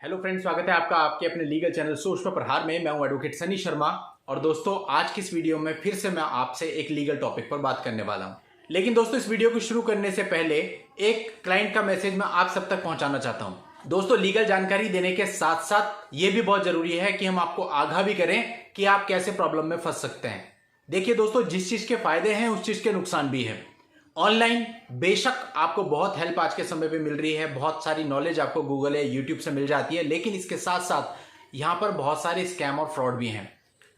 Hello friends, स्वागत है आपका आपके अपने लीगल चैनल सोच पर प्रहार में। मैं हूं एडवोकेट सनी शर्मा। और दोस्तों, आज की इस वीडियो में फिर से मैं आपसे एक लीगल टॉपिक पर बात करने वाला हूं। लेकिन दोस्तों, इस वीडियो को शुरू करने से पहले एक क्लाइंट का मैसेज मैं आप सब तक पहुंचाना चाहता हूं। दोस्तों, लीगल जानकारी देने के साथ साथ ये भी बहुत जरूरी है कि हम आपको आगाह भी करें कि आप कैसे प्रॉब्लम में फंस सकते हैं। देखिए दोस्तों, जिस चीज के फायदे हैं उस चीज के नुकसान भी हैं। ऑनलाइन बेशक आपको बहुत हेल्प आज के समय पे मिल रही है, बहुत सारी नॉलेज आपको गूगल या यूट्यूब से मिल जाती है, लेकिन इसके साथ साथ यहां पर बहुत सारे स्कैम और फ्रॉड भी हैं।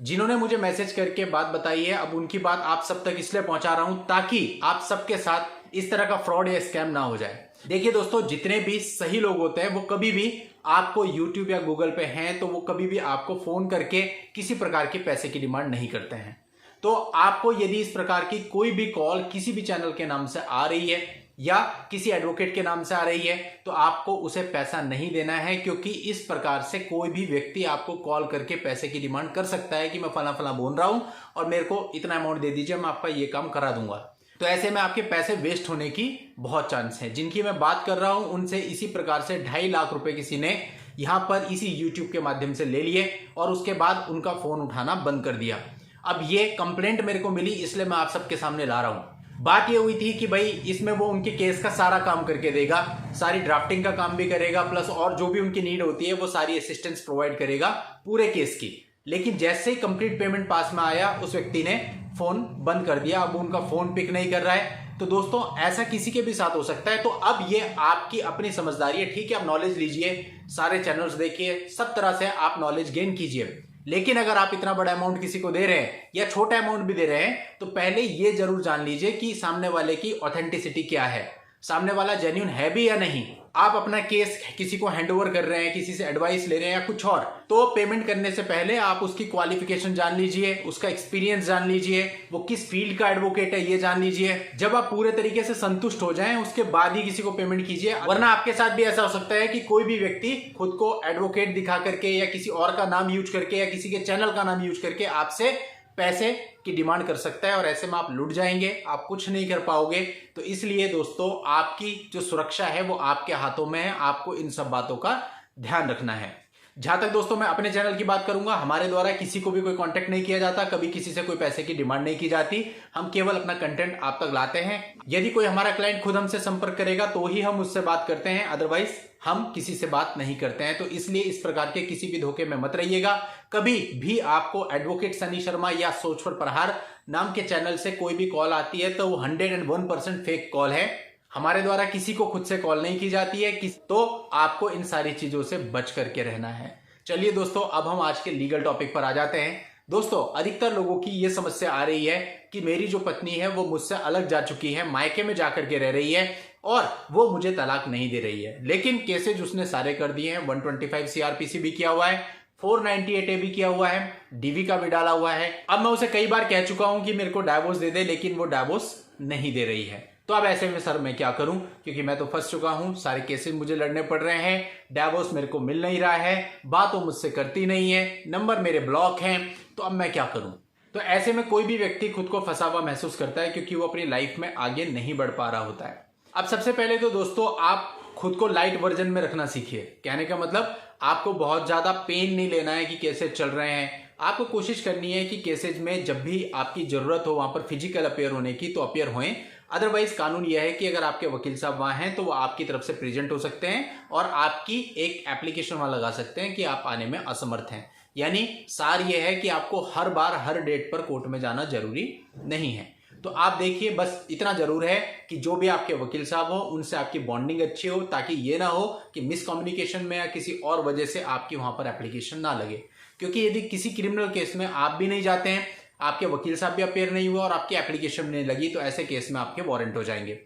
जिन्होंने मुझे मैसेज करके बात बताई है, अब उनकी बात आप सब तक इसलिए पहुंचा रहा हूं ताकि आप सबके साथ इस तरह का फ्रॉड या स्कैम ना हो जाए। देखिए दोस्तों, जितने भी सही लोग होते हैं वो कभी भी आपको यूट्यूब या गूगल पे हैं तो वो कभी भी आपको फोन करके किसी प्रकार के पैसे की डिमांड नहीं करते हैं। तो आपको यदि इस प्रकार की कोई भी कॉल किसी भी चैनल के नाम से आ रही है या किसी एडवोकेट के नाम से आ रही है तो आपको उसे पैसा नहीं देना है, क्योंकि इस प्रकार से कोई भी व्यक्ति आपको कॉल करके पैसे की डिमांड कर सकता है कि मैं फला फला बोल रहा हूं और मेरे को इतना अमाउंट दे दीजिए, मैं आपका ये काम करा दूंगा। तो ऐसे में आपके पैसे वेस्ट होने की बहुत चांस है। जिनकी मैं बात कर रहा हूं उनसे इसी प्रकार से 2.5 लाख रुपए किसी ने यहां पर इसी यूट्यूब के माध्यम से ले लिए और उसके बाद उनका फोन उठाना बंद कर दिया। अब ये कंप्लेंट मेरे को मिली, इसलिए मैं आप सबके सामने ला रहा हूं। बात ये हुई थी कि भाई इसमें वो उनके केस का सारा काम करके देगा, सारी ड्राफ्टिंग का काम भी करेगा, प्लस और जो भी उनकी नीड होती है वो सारी असिस्टेंस प्रोवाइड करेगा पूरे केस की। लेकिन जैसे ही कंप्लीट पेमेंट पास में आया उस व्यक्ति ने फोन बंद कर दिया। अब उनका फोन पिक नहीं कर रहा है। तो दोस्तों, ऐसा किसी के भी साथ हो सकता है। तो अब ये आपकी अपनी समझदारी है। ठीक है, आप नॉलेज लीजिए, सारे चैनल्स देखिए, सब तरह से आप नॉलेज गेन कीजिए। लेकिन अगर आप इतना बड़ा अमाउंट किसी को दे रहे हैं या छोटा अमाउंट भी दे रहे हैं तो पहले ये जरूर जान लीजिए कि सामने वाले की ऑथेंटिसिटी क्या है, सामने वाला जेन्युइन है भी या नहीं। आप अपना केस किसी को हैंडओवर कर रहे हैं, किसी से एडवाइस ले रहे हैं या कुछ और, तो पेमेंट करने से पहले आप उसकी क्वालिफिकेशन जान लीजिए, उसका एक्सपीरियंस जान लीजिए, वो किस फील्ड का एडवोकेट है ये जान लीजिए। जब आप पूरे तरीके से संतुष्ट हो जाएं उसके बाद ही किसी को पेमेंट कीजिए। वरना आपके साथ भी ऐसा हो सकता है कि कोई भी व्यक्ति खुद को एडवोकेट दिखा करके या किसी और का नाम यूज करके या किसी के चैनल का नाम यूज करके आपसे पैसे की डिमांड कर सकता है और ऐसे में आप लुट जाएंगे, आप कुछ नहीं कर पाओगे। तो इसलिए दोस्तों, आपकी जो सुरक्षा है वो आपके हाथों में है। आपको इन सब बातों का ध्यान रखना है। जहां तक दोस्तों मैं अपने चैनल की बात करूंगा, हमारे द्वारा किसी को भी कोई कांटेक्ट नहीं किया जाता, कभी किसी से कोई पैसे की डिमांड नहीं की जाती। हम केवल अपना कंटेंट आप तक लाते हैं। यदि कोई हमारा क्लाइंट खुद हमसे संपर्क करेगा तो ही हम उससे बात करते हैं, अदरवाइज हम किसी से बात नहीं करते हैं। तो इसलिए इस प्रकार के किसी भी धोखे में मत रहिएगा। कभी भी आपको एडवोकेट सनी शर्मा या सोच पर प्रहार नाम के चैनल से कोई भी कॉल आती है तो वो 101% फेक कॉल है। हमारे द्वारा किसी को खुद से कॉल नहीं की जाती है। तो आपको इन सारी चीजों से बच करके रहना है। चलिए दोस्तों, अब हम आज के लीगल टॉपिक पर आ जाते हैं। दोस्तों, अधिकतर लोगों की यह समस्या आ रही है कि मेरी जो पत्नी है वो मुझसे अलग जा चुकी है, मायके में जाकर के रह रही है और वो मुझे तलाक नहीं दे रही है। लेकिन केसेज उसने सारे कर दिए हैं। 125 सीआरपीसी भी किया हुआ है, 498 भी किया हुआ है, डीवी का भी डाला हुआ है। अब मैं उसे कई बार कह चुका हूं कि मेरे को डाइवोर्स दे दे, लेकिन वो डाइवोर्स नहीं दे रही है। तो अब ऐसे में सर मैं क्या करूं, क्योंकि मैं तो फंस चुका हूं, सारे केसेस मुझे लड़ने पड़ रहे हैं, डाइवोर्स मेरे को मिल नहीं रहा है, बात वो मुझसे करती नहीं है, नंबर मेरे ब्लॉक हैं। तो अब मैं क्या करूं। तो ऐसे में कोई भी व्यक्ति खुद को फंसा हुआ महसूस करता है, क्योंकि वो अपनी लाइफ में आगे नहीं बढ़ पा रहा होता है। अब सबसे पहले तो दोस्तों, आप खुद को लाइट वर्जन में रखना सीखिए। कहने का मतलब, आपको बहुत ज्यादा पेन नहीं लेना है कि केसेज चल रहे हैं। आपको कोशिश करनी है कि केसेज में जब भी आपकी जरूरत हो वहां पर फिजिकल अपेयर होने की तो अपेयर होएं। अदरवाइज कानून यह है कि अगर आपके वकील साहब वहां हैं तो वो आपकी तरफ से प्रेजेंट हो सकते हैं और आपकी एक एप्लीकेशन वहां लगा सकते हैं कि आप आने में असमर्थ हैं। यानी सार यह है कि आपको हर बार हर डेट पर कोर्ट में जाना जरूरी नहीं है। तो आप देखिए, बस इतना जरूर है कि जो भी आपके वकील साहब हो उनसे आपकी बॉन्डिंग अच्छी हो, ताकि ये ना हो कि मिसकम्युनिकेशन में या किसी और वजह से आपकी वहां पर एप्लीकेशन ना लगे। क्योंकि यदि किसी क्रिमिनल केस में आप भी नहीं जाते हैं, आपके वकील साहब भी अपेयर नहीं हुआ और आपकी एप्लीकेशन नहीं लगी, तो ऐसे केस में आपके वारंट हो जाएंगे।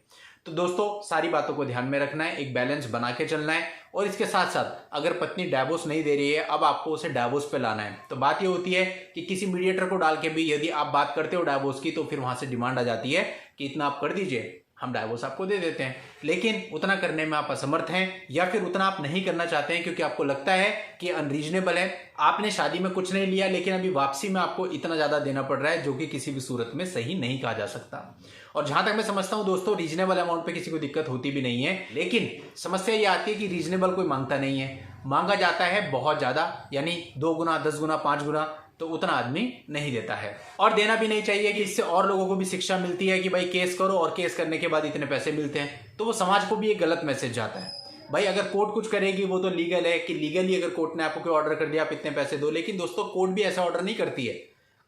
तो दोस्तों, सारी बातों को ध्यान में रखना है, एक बैलेंस बना के चलना है। और इसके साथ साथ अगर पत्नी डाइवोर्स नहीं दे रही है, अब आपको उसे डाइवोर्स पे लाना है। तो बात ये होती है कि किसी मीडिएटर को डाल के भी यदि आप बात करते हो डाइवोर्स की, तो फिर वहां से डिमांड आ जाती है कि इतना आप कर दीजिए, हम डाइवोर्स आपको दे देते हैं। लेकिन उतना करने में आप असमर्थ हैं या फिर उतना आप नहीं करना चाहते हैं क्योंकि आपको लगता है कि अनरीजनेबल है। आपने शादी में कुछ नहीं लिया, लेकिन अभी वापसी में आपको इतना ज्यादा देना पड़ रहा है, जो कि किसी भी सूरत में सही नहीं कहा जा सकता। और जहां तक मैं समझता हूं दोस्तों, रीजनेबल अमाउंट पे किसी को दिक्कत होती भी नहीं है, लेकिन समस्या ये आती है कि रीजनेबल कोई मांगता नहीं है। मांगा जाता है बहुत ज़्यादा, यानी 2 गुना, 10 गुना, 5 गुना, तो उतना आदमी नहीं देता है। और देना भी नहीं चाहिए कि इससे और लोगों को भी शिक्षा मिलती है कि भाई केस करो और केस करने के बाद इतने पैसे मिलते हैं, तो वो समाज को भी एक गलत मैसेज जाता है। भाई अगर कोर्ट कुछ करेगी वो तो लीगल है कि लीगली अगर कोर्ट ने आपको कोई ऑर्डर कर दिया आप इतने पैसे दो, लेकिन दोस्तों कोर्ट भी ऐसा ऑर्डर नहीं करती है।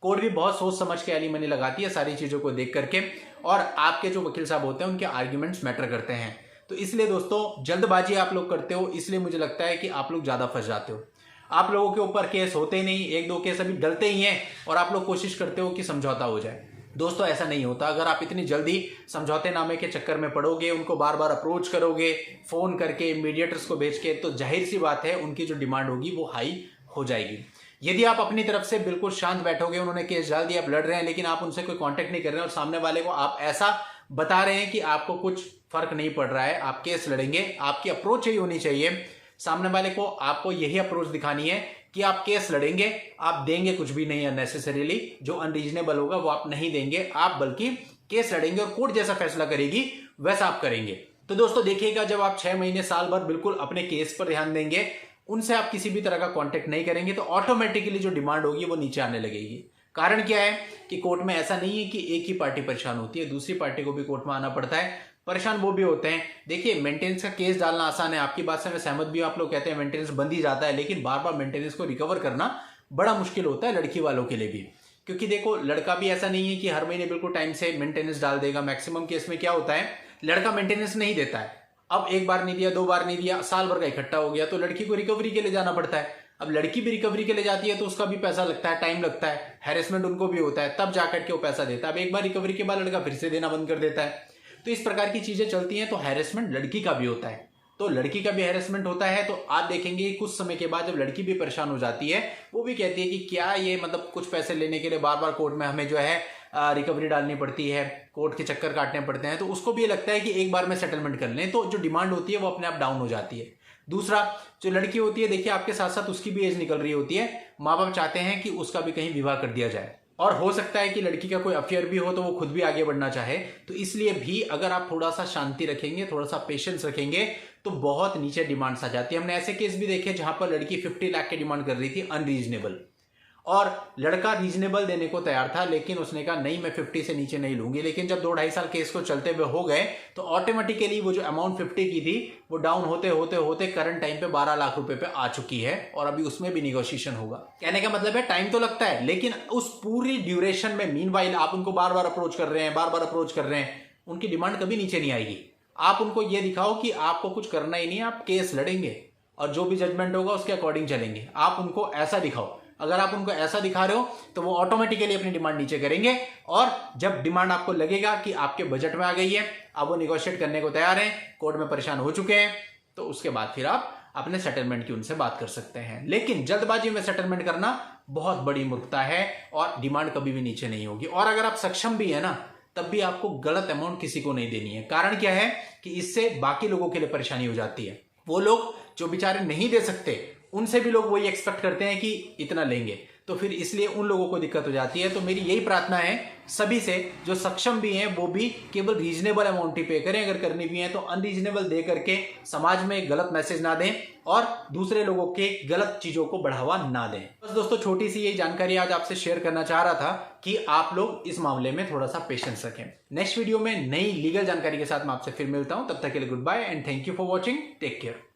कोर्ट भी बहुत सोच समझ के एलिमनी लगाती है सारी चीज़ों को देख करके, और आपके जो वकील साहब होते हैं उनके आर्ग्यूमेंट्स मैटर करते हैं। तो इसलिए दोस्तों जल्दबाजी आप लोग करते हो, इसलिए मुझे लगता है कि आप लोग ज़्यादा फंस जाते हो। आप लोगों के ऊपर केस होते ही नहीं, 1-2 केस अभी डलते ही हैं और आप लोग कोशिश करते हो कि समझौता हो जाए। दोस्तों ऐसा नहीं होता। अगर आप इतनी जल्दी समझौते नामे के चक्कर में पड़ोगे, उनको बार बार अप्रोच करोगे फ़ोन करके, मीडिएटर्स को भेज के, तो जाहिर सी बात है उनकी जो डिमांड होगी वो हाई हो जाएगी। यदि आप अपनी तरफ से बिल्कुल शांत बैठोगे, उन्होंने केस डाल दिया, आप लड़ रहे हैं, लेकिन आप उनसे कोई कांटेक्ट नहीं कर रहे हैं और सामने वाले को आप ऐसा बता रहे हैं कि आपको कुछ फर्क नहीं पड़ रहा है, आप केस लड़ेंगे, आपकी अप्रोच यही होनी चाहिए। सामने वाले को आपको यही अप्रोच दिखानी है कि आप केस लड़ेंगे, आप देंगे कुछ भी नहीं अननेसेसरीली, जो अनरीजनेबल होगा वो आप नहीं देंगे, आप बल्कि केस लड़ेंगे और कोर्ट जैसा फैसला करेगी वैसा आप करेंगे। तो दोस्तों देखिएगा, जब आप 6 महीने साल भर बिल्कुल अपने केस पर ध्यान देंगे, उनसे आप किसी भी तरह का कांटेक्ट नहीं करेंगे, तो ऑटोमेटिकली जो डिमांड होगी वो नीचे आने लगेगी। कारण क्या है कि कोर्ट में ऐसा नहीं है कि एक ही पार्टी परेशान होती है, दूसरी पार्टी को भी कोर्ट में आना पड़ता है, परेशान वो भी होते हैं। देखिए मेंटेनेंस का केस डालना आसान है, आपकी बात से मैं सहमत भी हूं, आप लोग कहते हैं मेंटेनेंस बंद ही जाता है, लेकिन बार बार मेंटेनेंस को रिकवर करना बड़ा मुश्किल होता है लड़की वालों के लिए भी। क्योंकि देखो लड़का भी ऐसा नहीं है कि हर महीने बिल्कुल टाइम से मेंटेनेंस डाल देगा। मैक्सिमम केस में क्या होता है, लड़का मेंटेनेंस नहीं देता है, अब 1 बार नहीं दिया, 2 बार नहीं दिया, साल भर का इकट्ठा हो गया, तो लड़की को रिकवरी के लिए जाना पड़ता है। अब लड़की भी रिकवरी के लिए जाती है तो उसका भी पैसा लगता है, टाइम लगता है, हैरेसमेंट उनको भी होता है, तब जाकर के वो पैसा देता है। अब 1 बार रिकवरी के बाद लड़का फिर से देना बंद कर देता है। तो इस प्रकार की चीजें चलती हैं। तो हैरेसमेंट लड़की का भी होता है, तो लड़की का भी हैरेसमेंट होता है। तो आप देखेंगे कुछ समय के बाद जब लड़की भी परेशान हो जाती है, वो भी कहती है कि क्या ये मतलब कुछ पैसे लेने के लिए बार बार कोर्ट में हमें जो है रिकवरी डालनी पड़ती है, कोर्ट के चक्कर काटने पड़ते हैं। तो उसको भी ये लगता है कि एक बार में सेटलमेंट कर लें, तो जो डिमांड होती है वो अपने आप डाउन हो जाती है। दूसरा, जो लड़की होती है, देखिए आपके साथ साथ उसकी भी एज निकल रही होती है, माँ बाप चाहते हैं कि उसका भी कहीं विवाह कर दिया जाए, और हो सकता है कि लड़की का कोई अफेयर भी हो तो वो खुद भी आगे बढ़ना चाहे। तो इसलिए भी अगर आप थोड़ा सा शांति रखेंगे, थोड़ा सा पेशेंस रखेंगे, तो बहुत नीचे डिमांड्स आ जाती है। हमने ऐसे केस भी देखे जहां पर लड़की 50 लाख की डिमांड कर रही थी अनरीजनेबल, और लड़का रीजनेबल देने को तैयार था, लेकिन उसने कहा नहीं मैं 50 से नीचे नहीं लूंगी। लेकिन जब 2-2.5 साल केस को चलते हुए हो गए, तो ऑटोमेटिकली वो जो अमाउंट 50 की थी वो डाउन होते होते होते करंट टाइम पे 12 लाख रुपए पे आ चुकी है, और अभी उसमें भी निगोशिएशन होगा। कहने का मतलब है टाइम तो लगता है, लेकिन उस पूरी ड्यूरेशन में मीनवाइल आप उनको बार बार अप्रोच कर रहे हैं, बार बार अप्रोच कर रहे हैं, उनकी डिमांड कभी नीचे नहीं आएगी। आप उनको ये दिखाओ कि आपको कुछ करना ही नहीं है, आप केस लड़ेंगे और जो भी जजमेंट होगा उसके अकॉर्डिंग चलेंगे। आप उनको ऐसा दिखाओ। अगर आप उनको ऐसा दिखा रहे हो तो वो ऑटोमेटिकली अपनी डिमांड नीचे करेंगे, और जब डिमांड आपको लगेगा कि आपके बजट में आ गई है, अब वो निगोशिएट करने को तैयार हैं, कोर्ट में परेशान हो चुके हैं, तो उसके बाद फिर आप अपने सेटलमेंट की उनसे बात कर सकते हैं। लेकिन जल्दबाजी में सेटलमेंट करना बहुत बड़ी मूर्खता है, और डिमांड कभी भी नीचे नहीं होगी। और अगर आप सक्षम भी है ना, तब भी आपको गलत अमाउंट किसी को नहीं देनी है। कारण क्या है कि इससे बाकी लोगों के लिए परेशानी हो जाती है। वो लोग जो बेचारे नहीं दे सकते, उनसे भी लोग वही एक्सपेक्ट करते हैं कि इतना लेंगे, तो फिर इसलिए उन लोगों को दिक्कत हो जाती है। तो मेरी यही प्रार्थना है सभी से, जो सक्षम भी हैं वो भी केवल रीजनेबल अमाउंट ही पे करें, अगर करनी भी है तो अनरीजनेबल दे करके समाज में गलत मैसेज ना दें और दूसरे लोगों के गलत चीजों को बढ़ावा ना दें। बस दोस्तों छोटी सी यही जानकारी आज आपसे शेयर करना चाह रहा था कि आप लोग इस मामले में थोड़ा सा पेशेंस रखें। नेक्स्ट वीडियो में नई लीगल जानकारी के साथ मैं आपसे फिर मिलता हूं, तब तक के लिए goodbye and thank you for watching, take care.